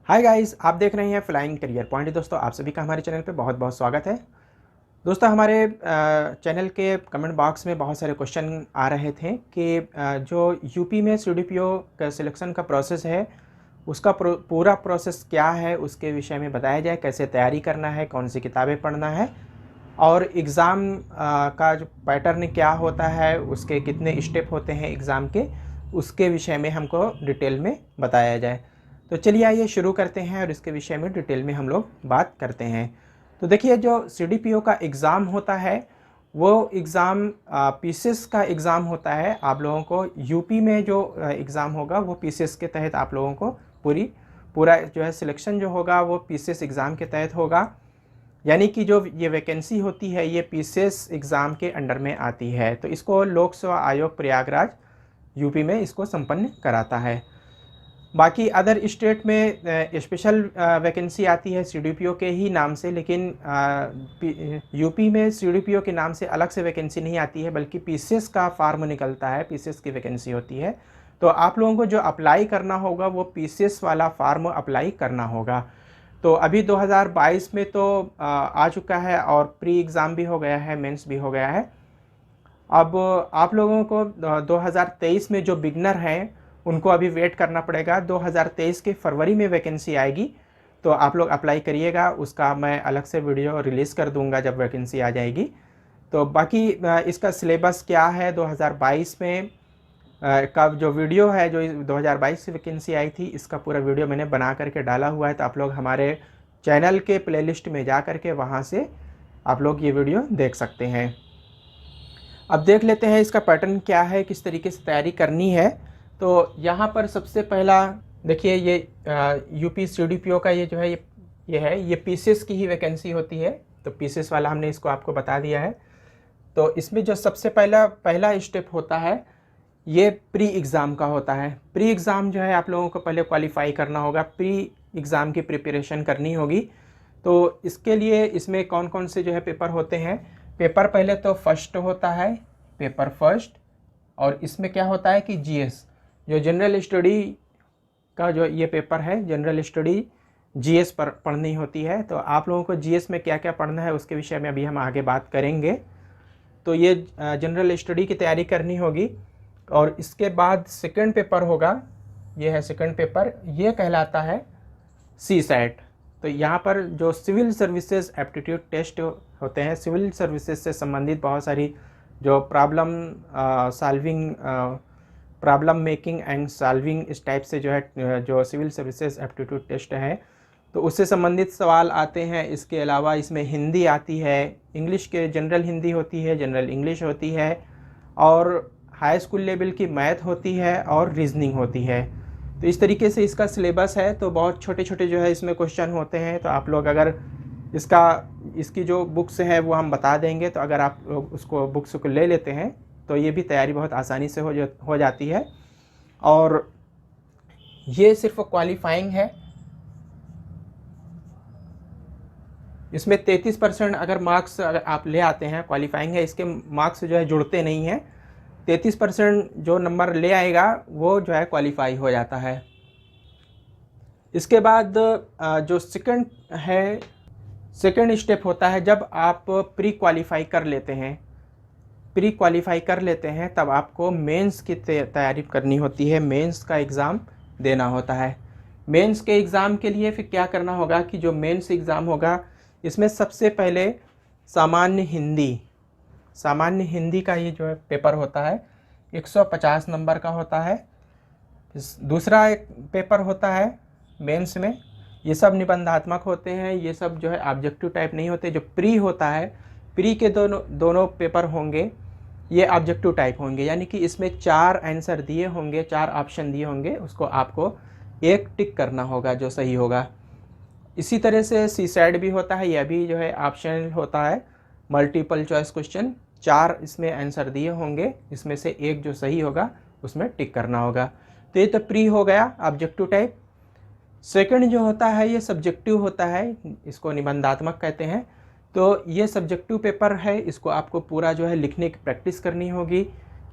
Hi guys, आप देख रहे हैं फ्लाइंग करियर पॉइंट। दोस्तों, आप सभी का हमारे चैनल पे बहुत बहुत स्वागत है। दोस्तों, हमारे चैनल के कमेंट बॉक्स में बहुत सारे क्वेश्चन आ रहे थे कि जो यूपी में सीडीपीओ का सिलेक्शन का प्रोसेस है, उसका पूरा प्रोसेस क्या है, उसके विषय में बताया जाए। कैसे तैयारी करना है, कौन सी किताबें पढ़ना है और एग्ज़ाम का जो पैटर्न क्या होता है, उसके कितने स्टेप होते हैं एग्ज़ाम के, उसके विषय में हमको डिटेल में बताया जाए। तो चलिए आइए शुरू करते हैं और इसके विषय में डिटेल में हम लोग बात करते हैं। तो देखिए, जो सीडीपीओ का एग्ज़ाम होता है वो एग्ज़ाम पीसीएस का एग्ज़ाम होता है। आप लोगों को यूपी में जो एग्ज़ाम होगा वो पीसीएस के तहत आप लोगों को पूरा जो है सिलेक्शन जो होगा वो पीसीएस एग्ज़ाम के तहत होगा। यानी कि जो ये वैकेंसी होती है ये पीसीएस एग्ज़ाम के अंडर में आती है। तो इसको लोक सेवा आयोग प्रयागराज यूपी में इसको संपन्न कराता है। बाकी अदर स्टेट में स्पेशल वैकेंसी आती है सीडीपीओ के ही नाम से, लेकिन यूपी में सीडीपीओ के नाम से अलग से वैकेंसी नहीं आती है, बल्कि पीसीएस का फार्म निकलता है, पीसीएस की वैकेंसी होती है। तो आप लोगों को जो अप्लाई करना होगा वो पीसीएस वाला फार्म अप्लाई करना होगा। तो अभी 2022 में तो आ चुका है और प्री एग्ज़ाम भी हो गया है, मेंस भी हो गया है। अब आप लोगों को 2023 में जो बिगनर हैं उनको अभी वेट करना पड़ेगा। 2023 के फरवरी में वैकेंसी आएगी, तो आप लोग अप्लाई करिएगा। उसका मैं अलग से वीडियो रिलीज़ कर दूंगा जब वैकेंसी आ जाएगी। तो बाकी इसका सिलेबस क्या है 2022 में का जो वीडियो है, जो 2022 से वैकेंसी आई थी, इसका पूरा वीडियो मैंने बना करके डाला हुआ है। तो आप लोग हमारे चैनल के प्लेलिस्ट में जा करके वहाँ से आप लोग ये वीडियो देख सकते हैं। अब देख लेते हैं इसका पैटर्न क्या है, किस तरीके से तैयारी करनी है। तो यहाँ पर सबसे पहला देखिए, ये यूपी सीडीपीओ का ये जो है ये पीसीएस की ही वैकेंसी होती है। तो पीसीएस वाला हमने इसको आपको बता दिया है। तो इसमें जो सबसे पहला स्टेप होता है ये प्री एग्ज़ाम का होता है। प्री एग्ज़ाम जो है आप लोगों को पहले क्वालिफाई करना होगा, प्री एग्ज़ाम की प्रिपरेशन करनी होगी। तो इसके लिए इसमें कौन कौन से जो है पेपर होते हैं। पेपर पहले तो फर्स्ट होता है, पेपर फर्स्ट। और इसमें क्या होता है कि जीएस, जो जनरल स्टडी का जो ये पेपर है, जनरल स्टडी जीएस पर पढ़नी होती है। तो आप लोगों को जीएस में क्या क्या पढ़ना है उसके विषय में अभी हम आगे बात करेंगे। तो ये जनरल स्टडी की तैयारी करनी होगी। और इसके बाद सेकंड पेपर होगा, ये है सेकंड पेपर, ये कहलाता है सीसैट। तो यहाँ पर जो सिविल सर्विसेज एप्टीट्यूड टेस्ट होते हैं, सिविल सर्विसेज से संबंधित बहुत सारी जो प्रॉब्लम मेकिंग एंड सॉल्विंग इस टाइप से जो है जो सिविल सर्विसेज एप्टीट्यूड टेस्ट है, तो उससे संबंधित सवाल आते हैं। इसके अलावा इसमें हिंदी आती है, इंग्लिश के जनरल हिंदी होती है, जनरल इंग्लिश होती है, और हाई स्कूल लेवल की मैथ होती है और रीजनिंग होती है। तो इस तरीके से इसका सिलेबस है। तो बहुत छोटे छोटे जो है इसमें क्वेश्चन होते हैं। तो आप लोग अगर इसकी जो बुक्स है वो हम बता देंगे, तो अगर आप लोग उसको बुक्स को ले लेते हैं तो ये भी तैयारी बहुत आसानी से हो जाती है। और ये सिर्फ क्वालिफाइंग है। इसमें 33% अगर मार्क्स अगर आप ले आते हैं, क्वालिफाइंग है, इसके मार्क्स जो है जुड़ते नहीं हैं। 33% जो नंबर ले आएगा वो जो है क्वालिफाई हो जाता है। इसके बाद जो सेकंड स्टेप होता है, जब आप प्री क्वालिफाई कर लेते हैं तब आपको मेंस की तैयारी करनी होती है। मेंस का एग्ज़ाम देना होता है। मेंस के एग्ज़ाम के लिए फिर क्या करना होगा कि जो मेंस एग्ज़ाम होगा इसमें सबसे पहले सामान्य हिंदी का ये जो है पेपर होता है, 150 नंबर का होता है। दूसरा एक पेपर होता है मेंस में, ये सब निबंधात्मक होते हैं, ये सब जो है ऑब्जेक्टिव टाइप नहीं होते। जो प्री होता है, प्री के दोनों पेपर होंगे ये ऑब्जेक्टिव टाइप होंगे, यानी कि इसमें 4 आंसर दिए होंगे, 4 ऑप्शन दिए होंगे, उसको आपको एक टिक करना होगा जो सही होगा। इसी तरह से सीसैट भी होता है, यह भी जो है ऑप्शनल होता है, मल्टीपल चॉइस क्वेश्चन। 4 इसमें आंसर दिए होंगे, इसमें से एक जो सही होगा उसमें टिक करना होगा। तो ये तो प्री हो गया, ऑब्जेक्टिव टाइप। सेकंड जो होता है ये सब्जेक्टिव होता है, इसको निबंधात्मक कहते हैं। तो ये सब्जेक्टिव पेपर है, इसको आपको पूरा जो है लिखने की प्रैक्टिस करनी होगी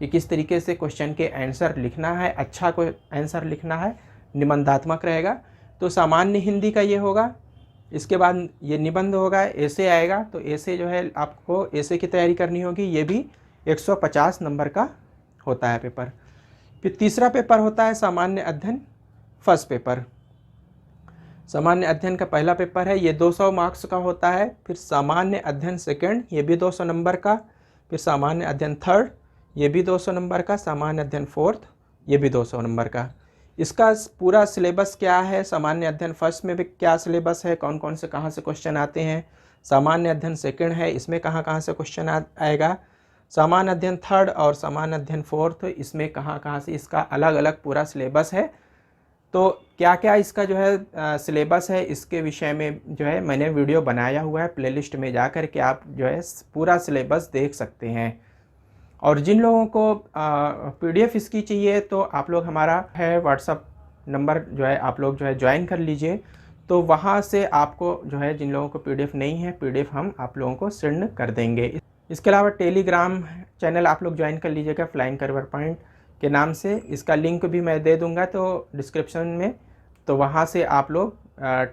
कि किस तरीके से क्वेश्चन के आंसर लिखना है, अच्छा कोई आंसर लिखना है, निबंधात्मक रहेगा। तो सामान्य हिंदी का ये होगा। इसके बाद ये निबंध होगा, ऐसे आएगा। तो ऐसे जो है आपको ऐसे की तैयारी करनी होगी, ये भी 150 नंबर का होता है पेपर। फिर तीसरा पेपर होता है सामान्य अध्ययन फर्स्ट पेपर। सामान्य अध्ययन का पहला पेपर है, ये 200 मार्क्स का होता है। फिर सामान्य अध्ययन सेकंड, ये भी 200 नंबर का। फिर सामान्य अध्ययन थर्ड, ये भी 200 नंबर का। सामान्य अध्ययन फोर्थ, ये भी 200 नंबर का। इसका पूरा सिलेबस क्या है, सामान्य अध्ययन फर्स्ट में भी क्या सिलेबस है, कौन कौन से कहाँ से क्वेश्चन आते हैं। सामान्य अध्ययन सेकंड है, इसमें कहाँ कहाँ से क्वेश्चन आएगा। सामान्य अध्ययन थर्ड और सामान्य अध्ययन फोर्थ, इसमें कहाँ कहाँ से, इसका अलग अलग पूरा सिलेबस है। तो क्या क्या इसका जो है सिलेबस है, इसके विषय में जो है मैंने वीडियो बनाया हुआ है। प्लेलिस्ट में जा कर के आप जो है पूरा सिलेबस देख सकते हैं। और जिन लोगों को PDF इसकी चाहिए तो आप लोग हमारा है व्हाट्सअप नंबर जो है आप लोग जो है ज्वाइन कर लीजिए। तो वहाँ से आपको जो है जिन लोगों को PDF नहीं है, PDF हम आप लोगों को सेंड कर देंगे। इसके अलावा टेलीग्राम चैनल आप लोग ज्वाइन कर लीजिएगा फ्लाइंग करियर पॉइंट के नाम से। इसका लिंक भी मैं दे दूंगा तो डिस्क्रिप्शन में, तो वहाँ से आप लोग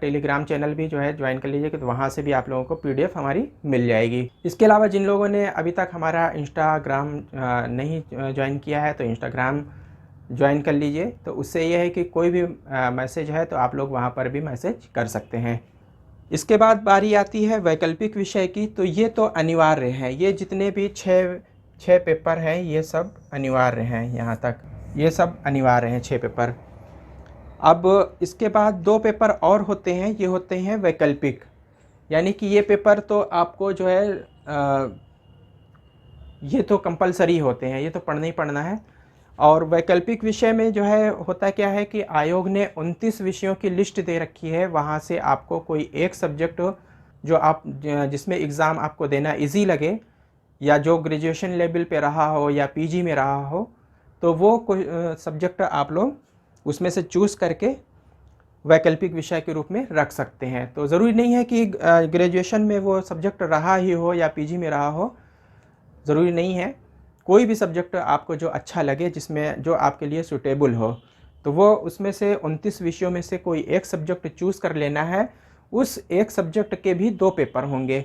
टेलीग्राम चैनल भी जो है ज्वाइन कर लीजिएगा। तो वहाँ से भी आप लोगों को PDF हमारी मिल जाएगी। इसके अलावा जिन लोगों ने अभी तक हमारा इंस्टाग्राम नहीं ज्वाइन किया है तो इंस्टाग्राम ज्वाइन कर लीजिए। तो उससे ये है कि कोई भी मैसेज है तो आप लोग वहाँ पर भी मैसेज कर सकते हैं। इसके बाद बारी आती है वैकल्पिक विषय की। तो ये तो अनिवार्य है, ये जितने भी छः पेपर हैं ये सब अनिवार्य हैं। यहाँ तक ये सब अनिवार्य हैं 6 पेपर। अब इसके बाद 2 पेपर और होते हैं, ये होते हैं वैकल्पिक। यानी कि ये पेपर तो आपको जो है ये तो कंपलसरी होते हैं, ये तो पढ़ना ही पढ़ना है। और वैकल्पिक विषय में जो है होता क्या है कि आयोग ने 29 विषयों की लिस्ट दे रखी है। वहाँ से आपको कोई एक सब्जेक्ट जो आप जिसमें एग्ज़ाम आपको देना इजी लगे, या जो ग्रेजुएशन लेवल पे रहा हो या PG में रहा हो, तो वो कोई सब्जेक्ट आप लोग उसमें से चूज़ करके वैकल्पिक विषय के रूप में रख सकते हैं। तो ज़रूरी नहीं है कि ग्रेजुएशन में वो सब्जेक्ट रहा ही हो या PG में रहा हो, ज़रूरी नहीं है। कोई भी सब्जेक्ट आपको जो अच्छा लगे, जिसमें जो आपके लिए सूटेबल हो, तो वो उसमें से 29 विषयों में से कोई एक सब्जेक्ट चूज़ कर लेना है। उस एक सब्जेक्ट के भी 2 पेपर होंगे।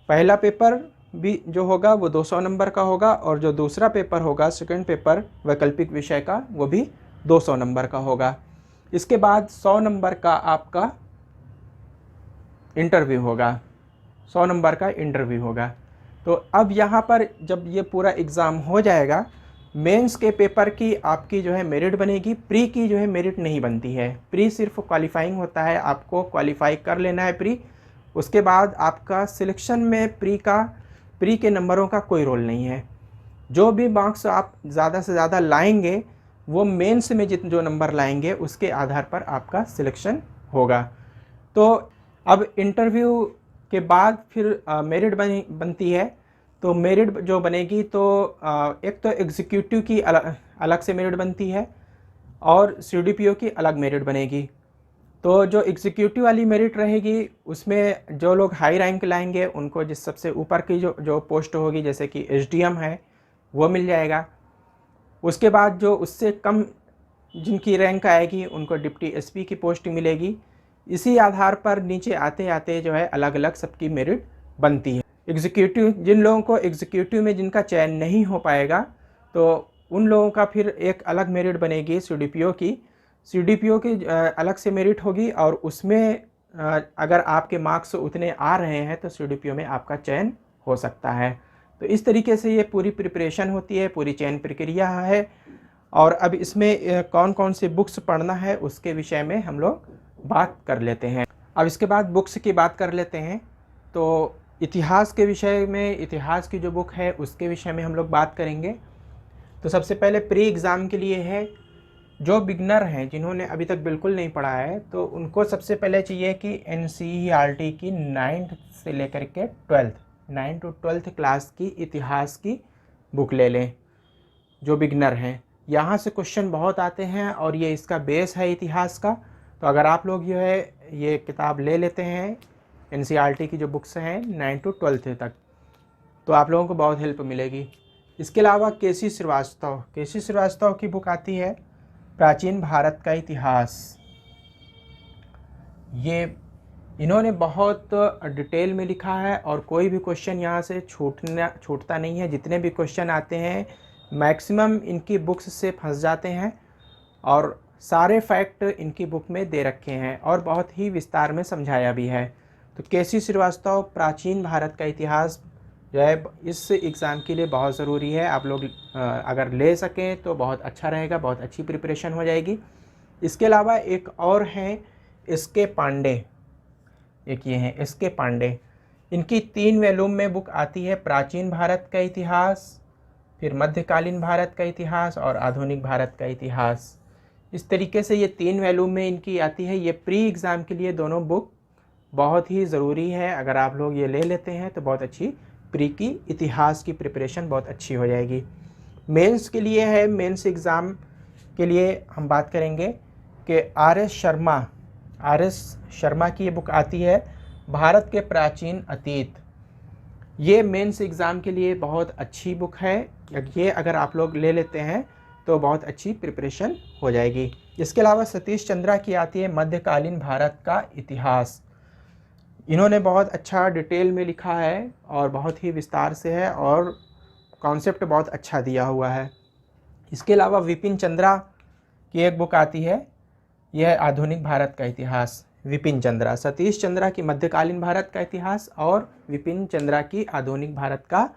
पहला पेपर भी जो होगा वो 200 नंबर का होगा, और जो दूसरा पेपर होगा सेकंड पेपर वैकल्पिक विषय का, वो भी 200 नंबर का होगा। इसके बाद 100 नंबर का आपका इंटरव्यू होगा, 100 नंबर का इंटरव्यू होगा। तो अब यहाँ पर जब ये पूरा एग्ज़ाम हो जाएगा, मेंस के पेपर की आपकी जो है मेरिट बनेगी, प्री की जो है मेरिट नहीं बनती है। प्री सिर्फ क्वालिफाइंग होता है, आपको क्वालिफाई कर लेना है प्री। उसके बाद आपका सिलेक्शन में प्री के नंबरों का कोई रोल नहीं है। जो भी मार्क्स आप ज़्यादा से ज़्यादा लाएंगे, वो मेंस में जो नंबर लाएंगे उसके आधार पर आपका सिलेक्शन होगा। तो अब इंटरव्यू के बाद फिर मेरिट बनती है। तो मेरिट जो बनेगी तो एक तो एग्जीक्यूटिव की अलग से मेरिट बनती है, और CDPO की अलग मेरिट बनेगी। तो जो एग्जीक्यूटिव वाली मेरिट रहेगी उसमें जो लोग हाई रैंक लाएंगे उनको जिस सबसे ऊपर की जो पोस्ट होगी, जैसे कि SDM है, वो मिल जाएगा। उसके बाद जो उससे कम जिनकी रैंक आएगी उनको डिप्टी SP की पोस्ट मिलेगी। इसी आधार पर नीचे आते आते जो है अलग अलग सबकी मेरिट बनती है। एग्जीक्यूटिव, जिन लोगों को एग्जीक्यूटिव में जिनका चयन नहीं हो पाएगा, तो उन लोगों का फिर एक अलग मेरिट बनेगी CDPO की। CDPO की अलग से मेरिट होगी, और उसमें अगर आपके मार्क्स उतने आ रहे हैं तो CDPO में आपका चयन हो सकता है। तो इस तरीके से ये पूरी प्रिपरेशन होती है, पूरी चयन प्रक्रिया है। और अब इसमें कौन कौन सी बुक्स पढ़ना है उसके विषय में हम लोग बात कर लेते हैं। अब इसके बाद बुक्स की बात कर लेते हैं। तो इतिहास के विषय में, इतिहास की जो बुक है उसके विषय में हम लोग बात करेंगे। तो सबसे पहले प्री एग्ज़ाम के लिए है, जो बिगनर हैं जिन्होंने अभी तक बिल्कुल नहीं पढ़ा है, तो उनको सबसे पहले चाहिए कि NCERT की 9th से लेकर के 9 to 12th क्लास की इतिहास की बुक ले लें, जो बिगनर हैं। यहाँ से क्वेश्चन बहुत आते हैं और ये इसका बेस है इतिहास का। तो अगर आप लोग जो है ये किताब ले लेते हैं, NCERT की जो बुक्स हैं 9 to 12th तक, तो आप लोगों को बहुत हेल्प मिलेगी। इसके अलावा KC श्रीवास्तव की बुक आती है प्राचीन भारत का इतिहास। ये इन्होंने बहुत डिटेल में लिखा है और कोई भी क्वेश्चन यहाँ से छूटता नहीं है। जितने भी क्वेश्चन आते हैं मैक्सिमम इनकी बुक्स से फंस जाते हैं और सारे फैक्ट इनकी बुक में दे रखे हैं और बहुत ही विस्तार में समझाया भी है। तो केसी श्रीवास्तव प्राचीन भारत का इतिहास जो है इस एग्ज़ाम के लिए बहुत ज़रूरी है। आप लोग अगर ले सकें तो बहुत अच्छा रहेगा, बहुत अच्छी प्रिपरेशन हो जाएगी। इसके अलावा एक और हैं एस.के. पांडे, एक ये हैं एस.के. पांडे। इनकी 3 वॉल्यूम में बुक आती है, प्राचीन भारत का इतिहास, फिर मध्यकालीन भारत का इतिहास और आधुनिक भारत का इतिहास। इस तरीके से ये 3 वॉल्यूम में इनकी आती है। ये प्री एग्ज़ाम के लिए दोनों बुक बहुत ही ज़रूरी है। अगर आप लोग ये ले लेते हैं तो बहुत अच्छी प्री की इतिहास की प्रिपरेशन बहुत अच्छी हो जाएगी। मेंस के लिए है, मेंस एग्ज़ाम के लिए हम बात करेंगे कि आर.एस. शर्मा की ये बुक आती है, भारत के प्राचीन अतीत। ये मेंस एग्ज़ाम के लिए बहुत अच्छी बुक है। ये अगर आप लोग ले लेते हैं तो बहुत अच्छी प्रिपरेशन हो जाएगी। इसके अलावा सतीश चंद्रा की आती है मध्यकालीन भारत का इतिहास। इन्होंने बहुत अच्छा डिटेल में लिखा है और बहुत ही विस्तार से है और कॉन्सेप्ट बहुत अच्छा दिया हुआ है। इसके अलावा विपिन चंद्रा की एक बुक आती है, यह है आधुनिक भारत का इतिहास। विपिन चंद्रा, सतीश चंद्रा की मध्यकालीन भारत का इतिहास और विपिन चंद्रा की आधुनिक भारत का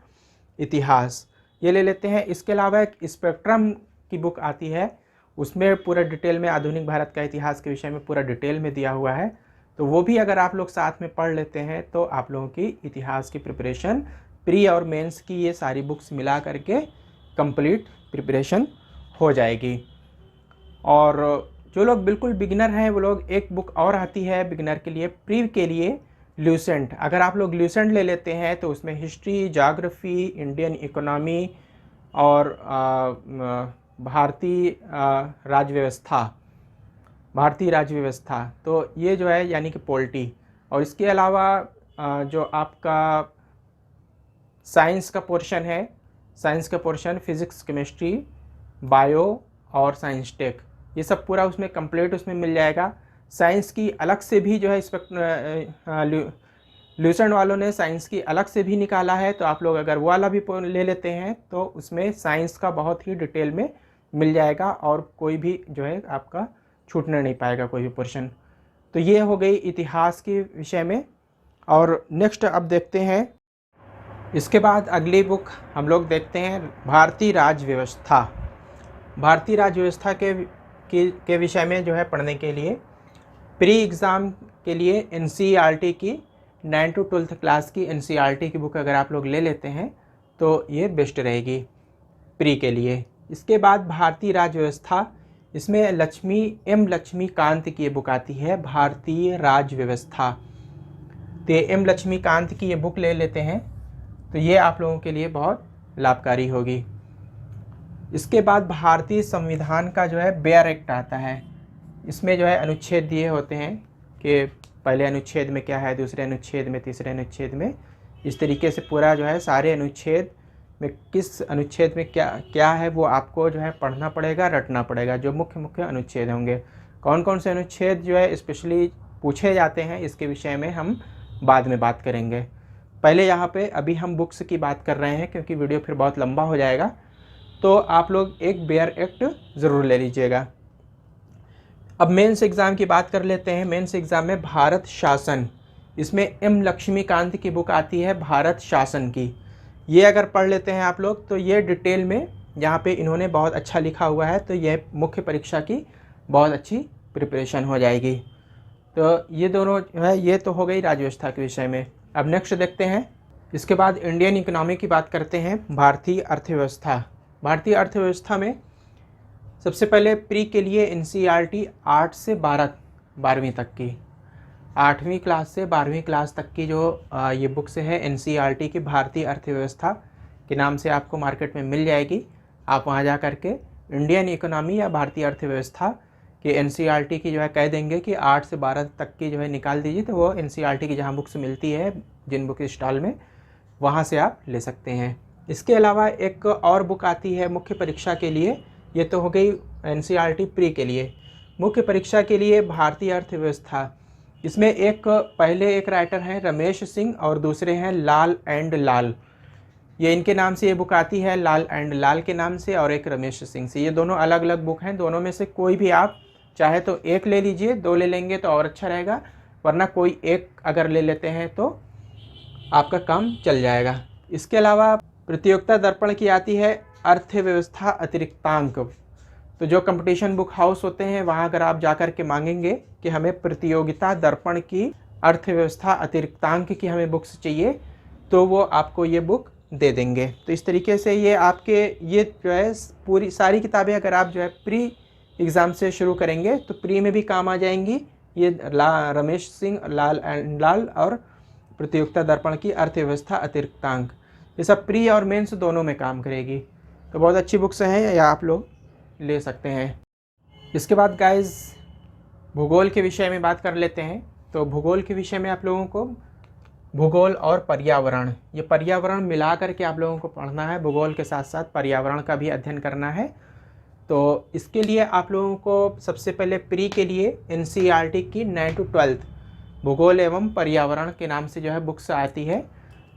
इतिहास, ये ले लेते हैं। इसके अलावा एक स्पेक्ट्रम की बुक आती है, उसमें पूरा डिटेल में आधुनिक भारत का इतिहास के विषय में पूरा डिटेल में दिया हुआ है। तो वो भी अगर आप लोग साथ में पढ़ लेते हैं तो आप लोगों की इतिहास की प्रिपरेशन प्री और मेंस की ये सारी बुक्स मिला करके कंप्लीट प्रिपरेशन हो जाएगी। और जो लोग बिल्कुल बिगिनर हैं वो लोग, एक बुक और आती है बिगिनर के लिए, प्री के लिए, ल्यूसेंट। अगर आप लोग ल्यूसेंट ले लेते हैं तो उसमें हिस्ट्री, ज्योग्राफी, इंडियन इकोनॉमी और भारतीय राज्य व्यवस्था, तो ये जो है यानी कि पॉलिटी। और इसके अलावा जो आपका साइंस का पोर्शन है, साइंस का पोर्शन फिज़िक्स, केमिस्ट्री, बायो और साइंस टेक, ये सब पूरा उसमें कंप्लीट उसमें मिल जाएगा। साइंस की अलग से भी जो है ल्यूसेंट वालों ने साइंस की अलग से भी निकाला है, तो आप लोग अगर वो वाला भी ले लेते हैं तो उसमें साइंस का बहुत ही डिटेल में मिल जाएगा और कोई भी जो है आपका छूटने नहीं पाएगा कोई भी पोर्शन। तो ये हो गई इतिहास के विषय में। और नेक्स्ट अब देखते हैं, इसके बाद अगली बुक हम लोग देखते हैं भारतीय राज्य व्यवस्था। भारतीय राज्य व्यवस्था के विषय में जो है पढ़ने के लिए प्री एग्ज़ाम के लिए NCERT की 9 to 12th क्लास की NCERT की बुक अगर आप लोग ले लेते हैं तो ये बेस्ट रहेगी प्री के लिए। इसके बाद भारतीय राज्य व्यवस्था, इसमें लक्ष्मीकांत की ये बुक आती है, भारतीय राज्य व्यवस्था। तो एम लक्ष्मीकांत की ये बुक ले लेते हैं तो ये आप लोगों के लिए बहुत लाभकारी होगी। इसके बाद भारतीय संविधान का जो है बेयर एक्ट आता है। इसमें जो है अनुच्छेद दिए होते हैं कि पहले अनुच्छेद में क्या है, दूसरे अनुच्छेद में, तीसरे अनुच्छेद में, इस तरीके से पूरा जो है सारे अनुच्छेद में किस अनुच्छेद में क्या है वो आपको जो है पढ़ना पड़ेगा, रटना पड़ेगा। जो मुख्य अनुच्छेद होंगे, कौन कौन से अनुच्छेद जो है स्पेशली पूछे जाते हैं, इसके विषय में हम बाद में बात करेंगे। पहले यहाँ पे अभी हम बुक्स की बात कर रहे हैं क्योंकि वीडियो फिर बहुत लंबा हो जाएगा, तो आप लोग एक बेयर एक्ट ज़रूर ले लीजिएगा। अब मेंस एग्ज़ाम की बात कर लेते हैं। मेंस एग्ज़ाम में भारत शासन, इसमें एम लक्ष्मीकांत की बुक आती है भारत शासन की। ये अगर पढ़ लेते हैं आप लोग तो ये डिटेल में यहाँ पे इन्होंने बहुत अच्छा लिखा हुआ है, तो ये मुख्य परीक्षा की बहुत अच्छी प्रिपरेशन हो जाएगी। तो ये दोनों जो है ये तो हो गई राज्य व्यवस्था के विषय में। अब नेक्स्ट देखते हैं, इसके बाद इंडियन इकोनॉमी की बात करते हैं, भारतीय अर्थव्यवस्था। भारतीय अर्थव्यवस्था में सबसे पहले प्री के लिए NCERT 8 से 12वीं तक की, 8वीं क्लास से 12वीं क्लास तक की जो ये बुक्स है NCERT की भारतीय अर्थव्यवस्था के नाम से आपको मार्केट में मिल जाएगी। आप वहाँ जा कर के इंडियन इकोनॉमी या भारतीय अर्थव्यवस्था के NCERT की जो है कह देंगे कि 8 से 12 तक की जो है निकाल दीजिए, तो वो NCERT की जहाँ बुक्स मिलती है जिन बुक स्टॉल में, वहाँ से आप ले सकते हैं। इसके अलावा एक और बुक आती है मुख्य परीक्षा के लिए, ये तो हो गई NCERT प्री के लिए। मुख्य परीक्षा के लिए भारतीय अर्थव्यवस्था, इसमें पहले एक राइटर हैं रमेश सिंह और दूसरे हैं लाल एंड लाल। ये इनके नाम से ये बुक आती है, लाल एंड लाल के नाम से, और एक रमेश सिंह से। ये दोनों अलग अलग बुक हैं, दोनों में से कोई भी आप चाहे तो एक ले लीजिए, 2 ले लेंगे तो और अच्छा रहेगा, वरना कोई एक अगर ले लेते हैं तो आपका काम चल जाएगा। इसके अलावा प्रतियोगिता दर्पण की आती है अर्थव्यवस्था अतिरिक्तांक। तो जो कंपटीशन बुक हाउस होते हैं वहाँ अगर आप जाकर के मांगेंगे कि हमें प्रतियोगिता दर्पण की अर्थव्यवस्था अतिरिक्तांक की हमें बुक्स चाहिए, तो वो आपको ये बुक दे देंगे। तो इस तरीके से ये आपके ये जो है पूरी सारी किताबें अगर आप जो है प्री एग्ज़ाम से शुरू करेंगे तो प्री में भी काम आ जाएंगी। ये रमेश सिंह, लाल एंड लाल और प्रतियोगिता दर्पण की अर्थव्यवस्था अतिरिक्तांक, ये सब प्री और मेंस दोनों में काम करेगी। तो बहुत अच्छी बुक्स हैं, या आप लोग ले सकते हैं। इसके बाद गाइस भूगोल के विषय में बात कर लेते हैं। तो भूगोल के विषय में आप लोगों को भूगोल और पर्यावरण, ये पर्यावरण मिला करके आप लोगों को पढ़ना है। भूगोल के साथ साथ पर्यावरण का भी अध्ययन करना है। तो इसके लिए आप लोगों को सबसे पहले प्री के लिए NCERT की 9 to 12 भूगोल एवं पर्यावरण के नाम से जो है बुक्स आती है।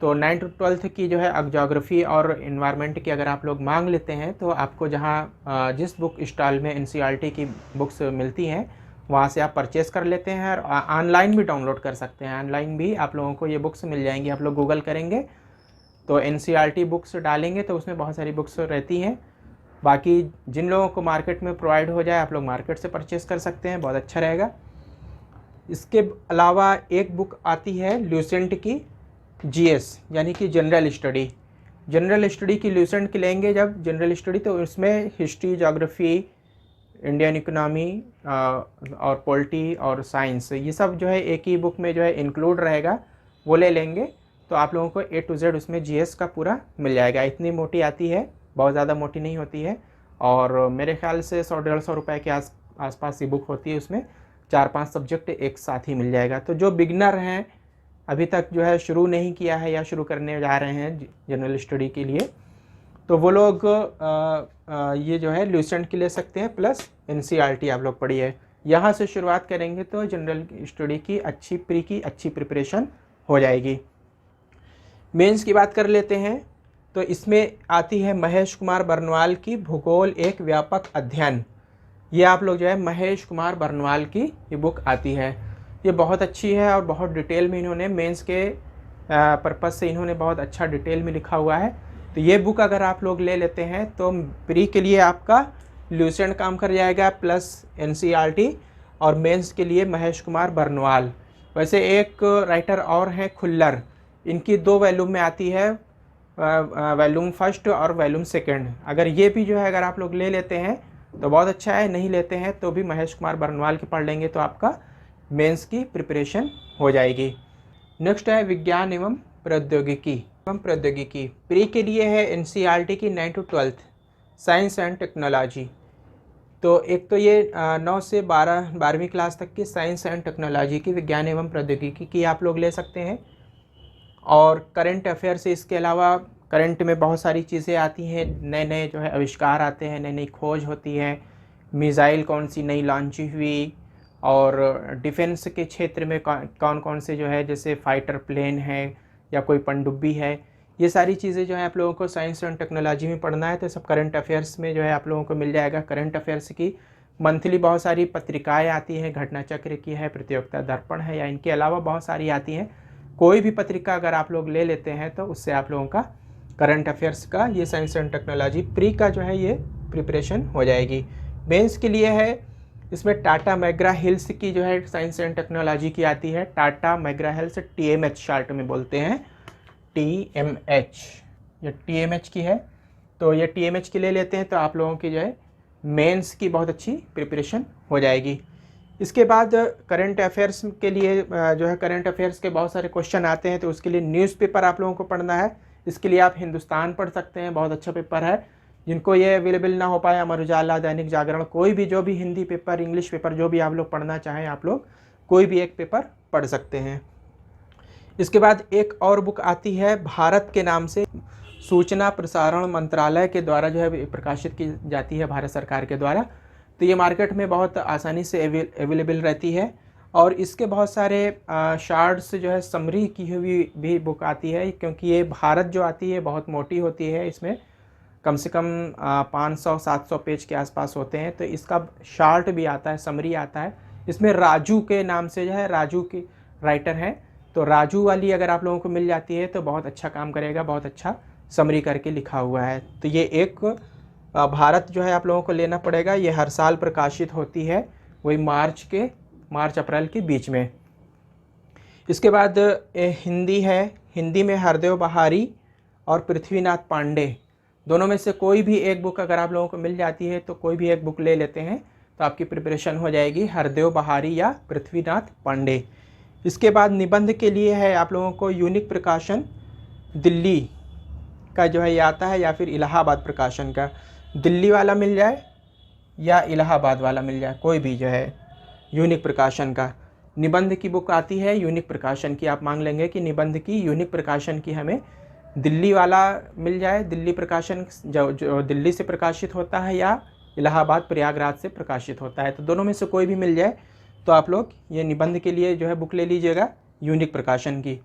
तो 9 to 12 की जो है ज्योग्राफी और इन्वायरमेंट की अगर आप लोग मांग लेते हैं तो आपको जहाँ जिस बुक स्टॉल में NCERT की बुक्स मिलती हैं वहाँ से आप परचेज़ कर लेते हैं, और ऑनलाइन भी डाउनलोड कर सकते हैं। ऑनलाइन भी आप लोगों को ये बुक्स मिल जाएंगी। आप लोग गूगल करेंगे तो NCERT बुक्स डालेंगे तो उसमें बहुत सारी बुक्स रहती हैं। बाकी जिन लोगों को मार्केट में प्रोवाइड हो जाए आप लोग मार्केट से परचेज़ कर सकते हैं, बहुत अच्छा रहेगा। इसके अलावा एक बुक आती है ल्यूसेंट की GS यानी कि जनरल स्टडी। जनरल स्टडी की ल्यूसेंट की लेंगे जब जनरल स्टडी, तो उसमें हिस्ट्री, ज्योग्राफी, इंडियन इकोनॉमी और पॉलिटी और साइंस, ये सब जो है एक ही बुक में जो है इंक्लूड रहेगा, वो ले लेंगे तो आप लोगों को A to Z उसमें GS का पूरा मिल जाएगा। इतनी मोटी आती है, बहुत ज़्यादा मोटी नहीं होती है, और मेरे ख्याल से 100-150 रुपये के आसपास ये बुक होती है। उसमें 4-5 सब्जेक्ट एक साथ ही मिल जाएगा। तो जो बिगनर हैं, अभी तक जो है शुरू नहीं किया है या शुरू करने जा रहे हैं जनरल स्टडी के लिए, तो वो लोग ये जो है ल्यूसेंट की ले सकते हैं, प्लस NCERT आप लोग पढ़िए। यहाँ से शुरुआत करेंगे तो जनरल स्टडी की अच्छी प्रिपरेशन हो जाएगी। मेंस की बात कर लेते हैं। तो इसमें आती है महेश कुमार बर्नवाल की भूगोल एक व्यापक अध्ययन। ये आप लोग जो है महेश कुमार बर्नवाल की ये बुक आती है। ये बहुत अच्छी है और बहुत डिटेल में इन्होंने मेंस के पर्पज़ से इन्होंने बहुत अच्छा डिटेल में लिखा हुआ है। तो ये बुक अगर आप लोग ले लेते हैं तो प्री के लिए आपका ल्यूसेंट काम कर जाएगा, प्लस NCERT, और मेंस के लिए महेश कुमार बर्नवाल। वैसे एक राइटर और हैं खुल्लर, इनकी 2 वॉल्यूम में आती है, वॉल्यूम 1 और वॉल्यूम 2। अगर ये भी जो है अगर आप लोग ले लेते हैं तो बहुत अच्छा है, नहीं लेते हैं तो भी महेश कुमार बर्नवाल की पढ़ लेंगे तो आपका मेंस की प्रिपरेशन हो जाएगी। नेक्स्ट है विज्ञान एवं प्रौद्योगिकी। प्री के लिए है NCERT की 9 to 12 साइंस एंड टेक्नोलॉजी। तो एक तो ये 9 से 12वीं क्लास तक की साइंस एंड टेक्नोलॉजी की, विज्ञान एवं प्रौद्योगिकी की आप लोग ले सकते हैं। और करंट अफेयर से इसके अलावा करंट में बहुत सारी चीज़ें आती हैं, नए जो है आविष्कार आते हैं, नई खोज होती है, मिसाइल कौन सी नई लॉन्च हुई, और डिफेंस के क्षेत्र में कौन कौन से जो है जैसे फाइटर प्लेन है या कोई पनडुब्बी है, ये सारी चीज़ें जो है आप लोगों को साइंस एंड टेक्नोलॉजी में पढ़ना है तो सब करंट अफेयर्स में जो है आप लोगों को मिल जाएगा। करंट अफेयर्स की मंथली बहुत सारी पत्रिकाएं आती हैं, घटना चक्र की है, प्रतियोगिता दर्पण है, या इनके अलावा बहुत सारी आती हैं। कोई भी पत्रिका अगर आप लोग ले लेते हैं तो उससे आप लोगों का करंट अफेयर्स का ये साइंस एंड टेक्नोलॉजी प्री का जो है ये प्रिपरेशन हो जाएगी। मेंस के लिए है इसमें टाटा मैग्रा हिल्स की जो है साइंस एंड टेक्नोलॉजी की आती है। Tata McGrath hills TMH short में बोलते हैं, TMH, ये TMH की है। तो ये TMH की ले लेते हैं तो आप लोगों की जो है मेंस की बहुत अच्छी प्रिपरेशन हो जाएगी। इसके बाद करंट अफेयर्स के लिए जो है करंट अफेयर्स के बहुत सारे क्वेश्चन आते हैं, तो उसके लिए न्यूज़पेपर आप लोगों को पढ़ना है। इसके लिए आप हिंदुस्तान पढ़ सकते हैं, बहुत अच्छा पेपर है। जिनको ये अवेलेबल ना हो पाए, अमर उजाला, दैनिक जागरण, कोई भी जो भी हिंदी पेपर, इंग्लिश पेपर, जो भी आप लोग पढ़ना चाहें आप लोग कोई भी एक पेपर पढ़ सकते हैं। इसके बाद एक और बुक आती है भारत के नाम से, सूचना प्रसारण मंत्रालय के द्वारा जो है प्रकाशित की जाती है, भारत सरकार के द्वारा। तो ये मार्केट में बहुत आसानी से अवेलेबल रहती है और इसके बहुत सारे शार्ट्स जो है समरी की हुई भी बुक आती है, क्योंकि ये भारत जो आती है बहुत मोटी होती है, इसमें कम से कम 500-700 पेज के आसपास होते हैं। तो इसका शार्ट भी आता है, समरी आता है। इसमें राजू के नाम से जो है, राजू के राइटर हैं, तो राजू वाली अगर आप लोगों को मिल जाती है तो बहुत अच्छा काम करेगा, बहुत अच्छा समरी करके लिखा हुआ है। तो ये एक भारत जो है आप लोगों को लेना पड़ेगा। ये हर साल प्रकाशित होती है, वही मार्च अप्रैल के बीच में। इसके बाद हिंदी है, हिंदी में हरदेव बहारी और पृथ्वीनाथ पांडे, दोनों में से कोई भी एक बुक अगर आप लोगों को मिल जाती है तो कोई भी एक बुक ले लेते हैं तो आपकी प्रिपरेशन हो जाएगी, हरदेव बहारी या पृथ्वीनाथ पांडे। इसके बाद निबंध के लिए है आप लोगों को यूनिक प्रकाशन दिल्ली का जो है ये आता है, या फिर इलाहाबाद प्रकाशन का। दिल्ली वाला मिल जाए या इलाहाबाद वाला मिल जाए, कोई भी जो है यूनिक प्रकाशन का निबंध की बुक आती है, यूनिक प्रकाशन की। आप मांग लेंगे कि निबंध की यूनिक प्रकाशन की हमें दिल्ली वाला मिल जाए, दिल्ली प्रकाशन जो दिल्ली से प्रकाशित होता है या इलाहाबाद प्रयागराज से प्रकाशित होता है। तो दोनों में से कोई भी मिल जाए तो आप लोग ये निबंध के लिए जो है बुक ले लीजिएगा यूनिक प्रकाशन की।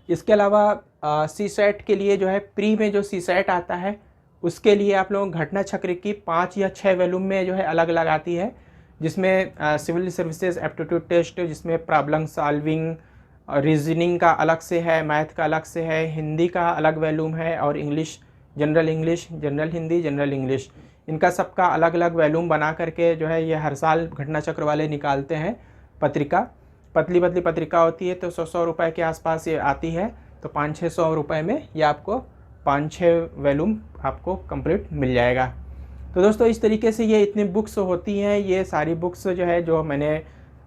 इसके अलावा सी सेट के लिए जो है प्री में जो सी सेट आता है उसके लिए आप लोग घटना चक्र की 5 या 6 वॉल्यूम में जो है अलग अलग आती है, जिसमें सिविल सर्विसेज एप्टीट्यूड टेस्ट, जिसमें प्रॉब्लम सॉल्विंग, रीजनिंग का अलग से है, मैथ का अलग से है, हिंदी का अलग वॉल्यूम है, और English, general Hindi, general English, इनका सबका अलग अलग वॉल्यूम बना करके जो है ये हर साल घटना चक्र वाले निकालते हैं। पत्रिका पतली पतली पत्रिका होती है, तो 100 रुपये के आसपास ये आती है। तो 500-600 रुपये में ये आपको 5-6 वॉल्यूम आपको कंप्लीट मिल जाएगा। तो दोस्तों इस तरीके से ये इतनी बुक्स होती हैं, ये सारी बुक्स जो है जो मैंने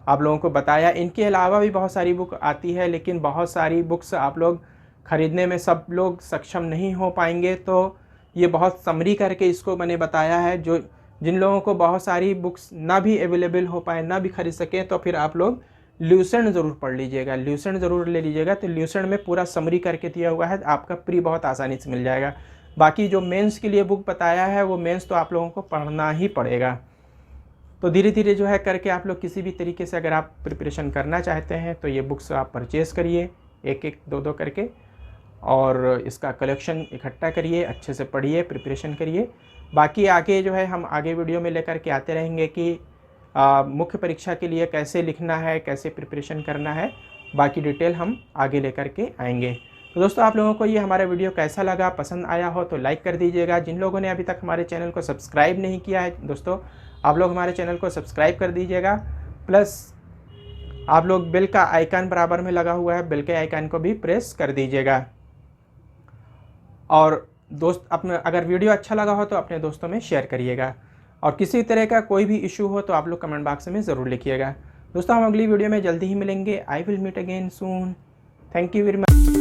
आप लोगों को बताया। इनके अलावा भी बहुत सारी बुक आती है, लेकिन बहुत सारी बुक्स आप लोग ख़रीदने में सब लोग सक्षम नहीं हो पाएंगे, तो ये बहुत समरी करके इसको मैंने बताया है। जो जिन लोगों को बहुत सारी बुक्स ना भी अवेलेबल हो पाए, ना भी खरीद सकें, तो फिर आप लोग ल्यूसेंट ज़रूर पढ़ लीजिएगा, ल्यूसेंट ज़रूर ले लीजिएगा। तो ल्यूसेंट में पूरा समरी करके दिया हुआ है, आपका प्री बहुत आसानी से मिल जाएगा। बाकी जो मेंस के लिए बुक बताया है वो मेंस तो आप लोगों को पढ़ना ही पड़ेगा। तो धीरे धीरे जो है करके आप लोग किसी भी तरीके से अगर आप प्रिपरेशन करना चाहते हैं तो ये बुक्स आप परचेज़ करिए, एक एक दो दो करके, और इसका कलेक्शन इकट्ठा करिए, अच्छे से पढ़िए, प्रिपरेशन करिए। बाकी आगे जो है हम आगे वीडियो में लेकर के आते रहेंगे कि मुख्य परीक्षा के लिए कैसे लिखना है, कैसे प्रिपरेशन करना है, बाकी डिटेल हम आगे लेकर के आएंगे। तो दोस्तों आप लोगों को ये हमारा वीडियो कैसा लगा, पसंद आया हो तो लाइक कर दीजिएगा। जिन लोगों ने अभी तक हमारे चैनल को सब्सक्राइब नहीं किया है दोस्तों, आप लोग हमारे चैनल को सब्सक्राइब कर दीजिएगा, प्लस आप लोग बेल का आइकन बराबर में लगा हुआ है, बेल के आइकन को भी प्रेस कर दीजिएगा। और दोस्त अपने अगर वीडियो अच्छा लगा हो तो अपने दोस्तों में शेयर करिएगा, और किसी तरह का कोई भी इशू हो तो आप लोग कमेंट बॉक्स में ज़रूर लिखिएगा। दोस्तों हम अगली वीडियो में जल्दी ही मिलेंगे। I will meet again soon. Thank you very much.